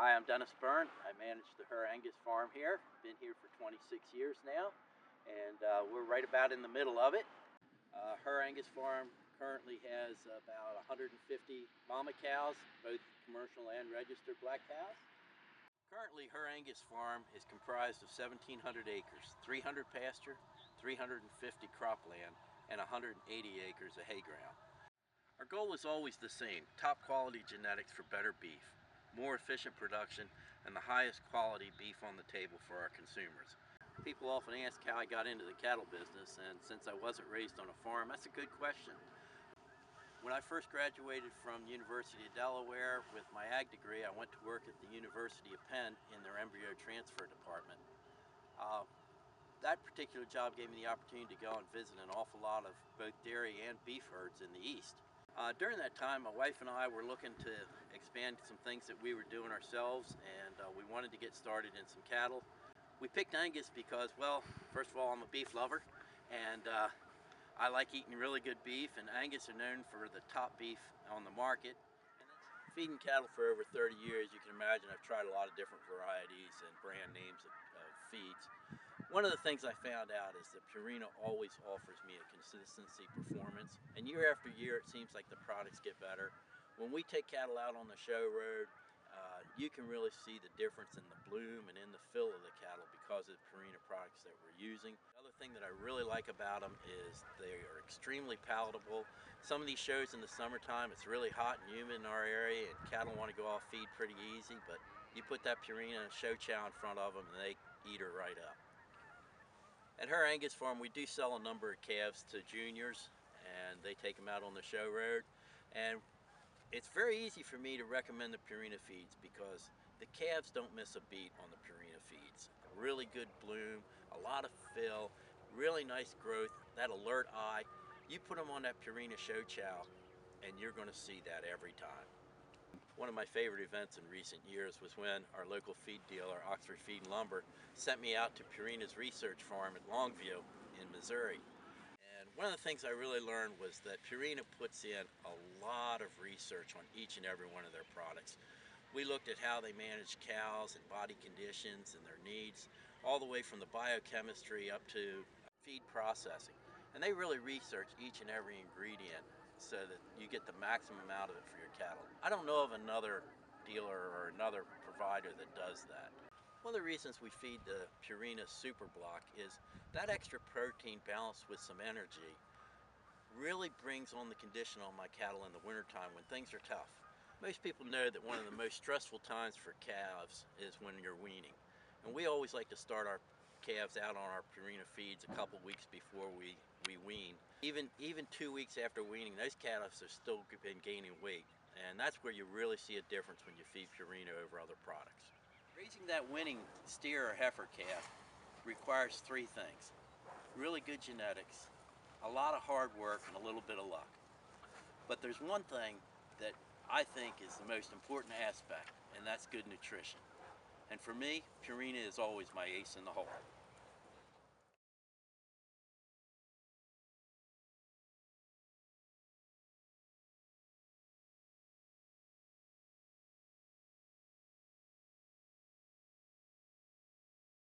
Hi, I'm Dennis Byrne. I manage the Herr Angus farm here. Been here for 26 years now, and we're right about in the middle of it. Herr Angus farm currently has about 150 mama cows, both commercial and registered black cows. Currently, Herr Angus farm is comprised of 1,700 acres, 300 pasture, 350 cropland, and 180 acres of hay ground. Our goal is always the same: top quality genetics for better beef, more efficient production, and the highest quality beef on the table for our consumers. People often ask how I got into the cattle business, and since I wasn't raised on a farm, that's a good question. When I first graduated from the University of Delaware with my ag degree, I went to work at the University of Penn in their embryo transfer department. That particular job gave me the opportunity to go and visit an awful lot of both dairy and beef herds in the East. During that time, my wife and I were looking to expand some things that we were doing ourselves, and we wanted to get started in some cattle. We picked Angus because, well, first of all, I'm a beef lover, and I like eating really good beef, and Angus are known for the top beef on the market. Feeding cattle for over 30 years, you can imagine I've tried a lot of different varieties and brand names of feeds. One of the things I found out is that Purina always offers me a consistency performance, and year after year it seems like the products get better. When we take cattle out on the show road, you can really see the difference in the bloom and in the fill of the cattle because of the Purina products that we're using. The other thing that I really like about them is they are extremely palatable. Some of these shows in the summertime, it's really hot and humid in our area, and cattle want to go off feed pretty easy, but you put that Purina show chow in front of them and they eat her right up. At Herr Angus Farm, we do sell a number of calves to juniors, and they take them out on the show road. And it's very easy for me to recommend the Purina feeds because the calves don't miss a beat on the Purina feeds. A really good bloom, a lot of fill, really nice growth, that alert eye. You put them on that Purina show chow, and you're going to see that every time. One of my favorite events in recent years was when our local feed dealer, Oxford Feed and Lumber, sent me out to Purina's research farm at Longview in Missouri. And one of the things I really learned was that Purina puts in a lot of research on each and every one of their products. We looked at how they manage cows and body conditions and their needs, all the way from the biochemistry up to feed processing. And they really research each and every ingredient so that you get the maximum out of it for your cattle. I don't know of another dealer or another provider that does that. One of the reasons we feed the Purina Super Block is that extra protein balanced with some energy really brings on the condition on my cattle in the wintertime when things are tough. Most people know that one of the most stressful times for calves is when you're weaning. And we always like to start our calves out on our Purina feeds a couple weeks before we wean. Even 2 weeks after weaning, those calves have still been gaining weight. And that's where you really see a difference when you feed Purina over other products. Raising that winning steer or heifer calf requires three things: really good genetics, a lot of hard work, and a little bit of luck. But there's one thing that I think is the most important aspect, and that's good nutrition. And for me, Purina is always my ace in the hole.